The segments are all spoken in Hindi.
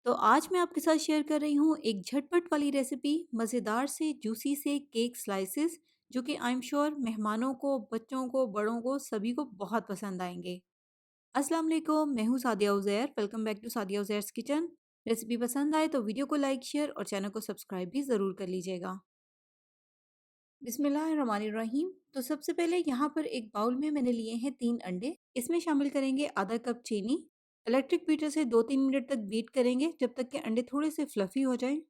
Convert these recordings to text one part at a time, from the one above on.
तो आज मैं आपके साथ शेयर कर रही हूँ एक झटपट वाली रेसिपी मज़ेदार से जूसी से केक स्लाइसेस जो कि आई एम श्योर मेहमानों को, बच्चों को, बड़ों को सभी को बहुत पसंद आएंगे। अस्सलाम वालेकुम, मैं हूँ Sadia Uzair. Welcome back to Sadia Uzair's kitchen. Recipe पसंद आए तो वीडियो को लाइक, शेयर और चैनल को सब्सक्राइब भी ज़रूर कर लीजिएगा। बिस्मिल्लाहिर्रहमानिर्रहीम। तो सबसे पहले यहाँ पर एक बाउल में मैंने लिए हैं 3 अंडे। इसमें शामिल करेंगे आधा कप चीनी। इलेक्ट्रिक बीटर से 2-3 मिनट तक बीट करेंगे जब तक कि अंडे थोड़े से फ्लफ़ी हो जाएं।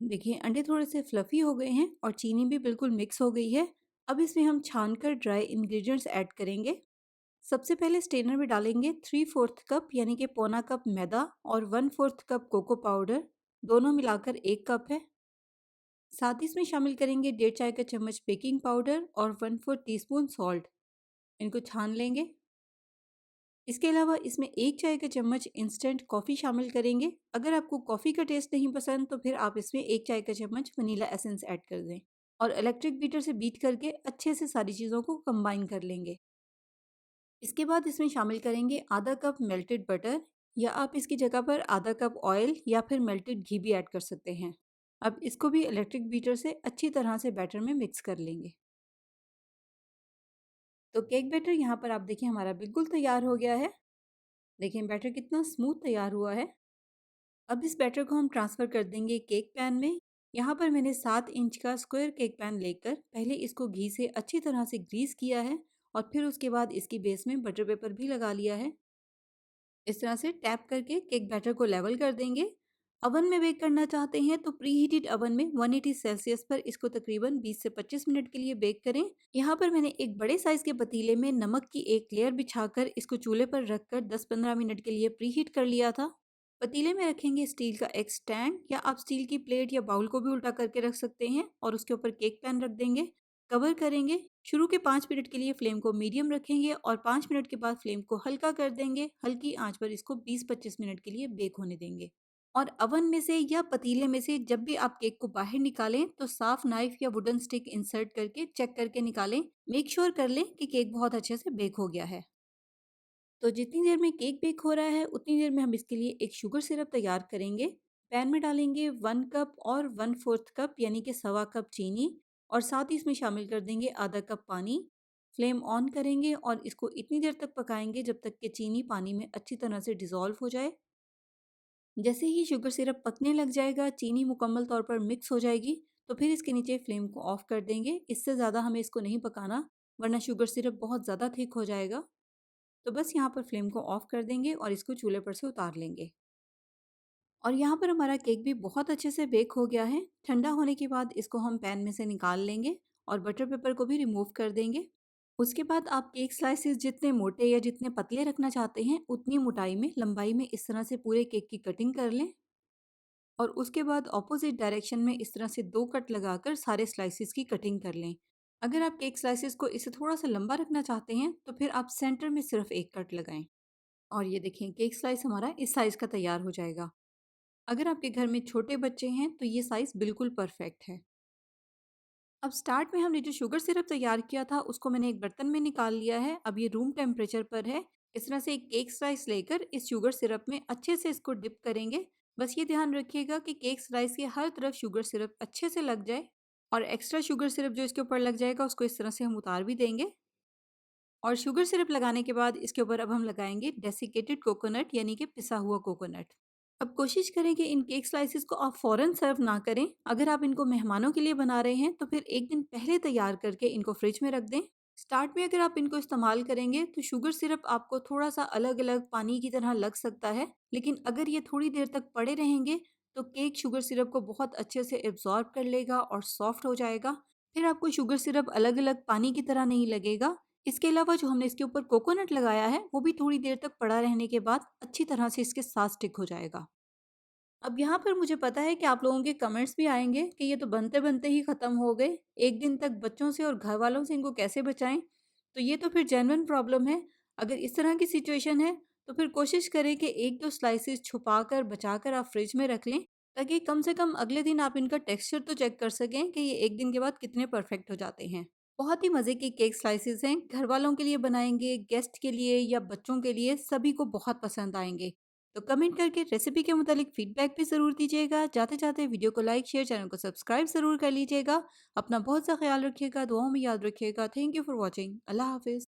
देखिए अंडे थोड़े से फ्लफ़ी हो गए हैं और चीनी भी बिल्कुल मिक्स हो गई है। अब इसमें हम छानकर ड्राई इंग्रेडिएंट्स ऐड करेंगे। सबसे पहले स्ट्रेनर में डालेंगे 3/4 कप यानी कि पौना कप मैदा और 1/4 कप कोको पाउडर। दोनों मिलाकर 1 कप है। साथ ही इसमें शामिल करेंगे 1.5 चाय का चम्मच बेकिंग पाउडर और 1/4 टीस्पून सॉल्ट। इनको छान लेंगे। इसके अलावा इसमें 1 चाय का चम्मच इंस्टेंट कॉफ़ी शामिल करेंगे। अगर आपको कॉफ़ी का टेस्ट नहीं पसंद तो फिर आप इसमें 1 चाय का चम्मच वनीला एसेंस ऐड कर दें और इलेक्ट्रिक बीटर से बीट करके अच्छे से सारी चीज़ों को कंबाइन कर लेंगे। इसके बाद इसमें शामिल करेंगे आधा कप मेल्टेड बटर, या आप इसकी जगह पर आधा कप ऑयल या फिर मेल्टेड घी भी ऐड कर सकते हैं। अब इसको भी इलेक्ट्रिक बीटर से अच्छी तरह से बैटर में मिक्स कर लेंगे। तो केक बैटर यहाँ पर आप देखिए हमारा बिल्कुल तैयार हो गया है। देखिए बैटर कितना स्मूथ तैयार हुआ है। अब इस बैटर को हम ट्रांसफ़र कर देंगे केक पैन में। यहाँ पर मैंने 7 इंच का स्क्वायर केक पैन लेकर पहले इसको घी से अच्छी तरह से ग्रीस किया है और फिर उसके बाद इसकी बेस में बटर पेपर भी लगा लिया है। इस तरह से टैप करके केक बैटर को लेवल कर देंगे। अवन में बेक करना चाहते हैं तो प्री हीटेड अवन में 180 सेल्सियस पर इसको तकरीबन 20 से 25 मिनट के लिए बेक करें। यहाँ पर मैंने एक बड़े साइज़ के पतीले में नमक की एक लेयर बिछाकर इसको चूल्हे पर रखकर 10-15 मिनट के लिए प्री हीट कर लिया था। पतीले में रखेंगे स्टील का एक स्टैंड, या आप स्टील की प्लेट या बाउल को भी उल्टा करके रख सकते हैं और उसके ऊपर केक पैन रख देंगे। कवर करेंगे। शुरू के 5 मिनट के लिए फ्लेम को मीडियम रखेंगे और 5 मिनट के बाद फ्लेम को हल्का कर देंगे। हल्की आंच पर इसको 20-25 मिनट के लिए बेक होने देंगे। और अवन में से या पतीले में से जब भी आप केक को बाहर निकालें तो साफ नाइफ या वुडन स्टिक इंसर्ट करके चेक करके निकालें। मेक श्योर कर लें कि केक बहुत अच्छे से बेक हो गया है। तो जितनी देर में केक बेक हो रहा है उतनी देर में हम इसके लिए एक शुगर सिरप तैयार करेंगे। पैन में डालेंगे 1 कप और 1/4 कप यानी कि सवा कप चीनी और साथ ही इसमें शामिल कर देंगे आधा कप पानी। फ्लेम ऑन करेंगे और इसको इतनी देर तक पकाएंगे जब तक कि चीनी पानी में अच्छी तरह से डिज़ोल्व हो जाए। जैसे ही शुगर सिरप पकने लग जाएगा, चीनी मुकम्मल तौर पर मिक्स हो जाएगी, तो फिर इसके नीचे फ्लेम को ऑफ कर देंगे। इससे ज़्यादा हमें इसको नहीं पकाना, वरना शुगर सिरप बहुत ज़्यादा थिक हो जाएगा। तो बस यहाँ पर फ्लेम को ऑफ कर देंगे और इसको चूल्हे पर से उतार लेंगे। और यहाँ पर हमारा केक भी बहुत अच्छे से बेक हो गया है। ठंडा होने के बाद इसको हम पैन में से निकाल लेंगे और बटर पेपर को भी रिमूव कर देंगे। उसके बाद आप केक स्लाइसेस जितने मोटे या जितने पतले रखना चाहते हैं उतनी मोटाई में, लंबाई में इस तरह से पूरे केक की कटिंग कर लें और उसके बाद ऑपोजिट डायरेक्शन में इस तरह से 2 कट लगाकर सारे स्लाइसेस की कटिंग कर लें। अगर आप केक स्लाइसेस को इससे थोड़ा सा लंबा रखना चाहते हैं तो फिर आप सेंटर में सिर्फ 1 कट लगाएं। और ये देखें केक स्लाइस हमारा इस साइज़ का तैयार हो जाएगा। अगर आपके घर में छोटे बच्चे हैं तो ये साइज़ बिल्कुल परफेक्ट है। अब स्टार्ट में हमने जो शुगर सिरप तैयार किया था उसको मैंने एक बर्तन में निकाल लिया है। अब ये रूम टेम्परेचर पर है। इस तरह से एक केक स्लाइस लेकर इस शुगर सिरप में अच्छे से इसको डिप करेंगे। बस ये ध्यान रखिएगा कि केक स्लाइस के हर तरफ शुगर सिरप अच्छे से लग जाए और एक्स्ट्रा शुगर सिरप जो इसके ऊपर लग जाएगा उसको इस तरह से हम उतार भी देंगे। और शुगर सिरप लगाने के बाद इसके ऊपर अब हम लगाएंगे डेसिकेटेड कोकोनट यानी कि पिसा हुआ कोकोनट। अब कोशिश करें कि इन केक स्लाइसेस को आप फ़ौरन सर्व ना करें। अगर आप इनको मेहमानों के लिए बना रहे हैं तो फिर एक दिन पहले तैयार करके इनको फ्रिज में रख दें। स्टार्ट में अगर आप इनको इस्तेमाल करेंगे तो शुगर सिरप आपको थोड़ा सा अलग अलग पानी की तरह लग सकता है, लेकिन अगर ये थोड़ी देर तक पड़े रहेंगे तो केक शुगर सिरप को बहुत अच्छे से एब्जॉर्ब कर लेगा और सॉफ्ट हो जाएगा। फिर आपको शुगर सिरप अलग अलग पानी की तरह नहीं लगेगा। इसके अलावा जो हमने इसके ऊपर कोकोनट लगाया है वो भी थोड़ी देर तक पड़ा रहने के बाद अच्छी तरह से इसके साथ स्टिक हो जाएगा। अब यहाँ पर मुझे पता है कि आप लोगों के कमेंट्स भी आएँगे कि ये तो बनते-बनते ही ख़त्म हो गए। 1 दिन तक बच्चों से और घरवालों से इनको कैसे बचाएँ? तो ये तो फिर जेन्युइन प्रॉब्लम है। अगर इस तरह की सिचुएशन है तो फिर कोशिश करें कि 1-2 स्लाइसेस छुपाकर, बचाकर आप फ्रिज में रख लें, ताकि कम से कम अगले दिन आप इनका टेक्सचर तो चेक कर सकें कि ये 1 दिन के बाद कितने परफेक्ट हो जाते हैं। बहुत ही मज़े के केक स्लाइसेस हैं। घरवालों के लिए बनाएँगे, गेस्ट के लिए या बच्चों के लिए, सभी को बहुत पसंद आएँगे। तो कमेंट करके रेसिपी के मुतालिक फीडबैक भी ज़रूर दीजिएगा। जाते-जाते वीडियो को लाइक, शेयर, चैनल को सब्सक्राइब ज़रूर कर लीजिएगा। अपना बहुत सा ख्याल रखिएगा, दुआओं में याद रखिएगा। Thank you for watching. अल्लाह हाफ़िज़।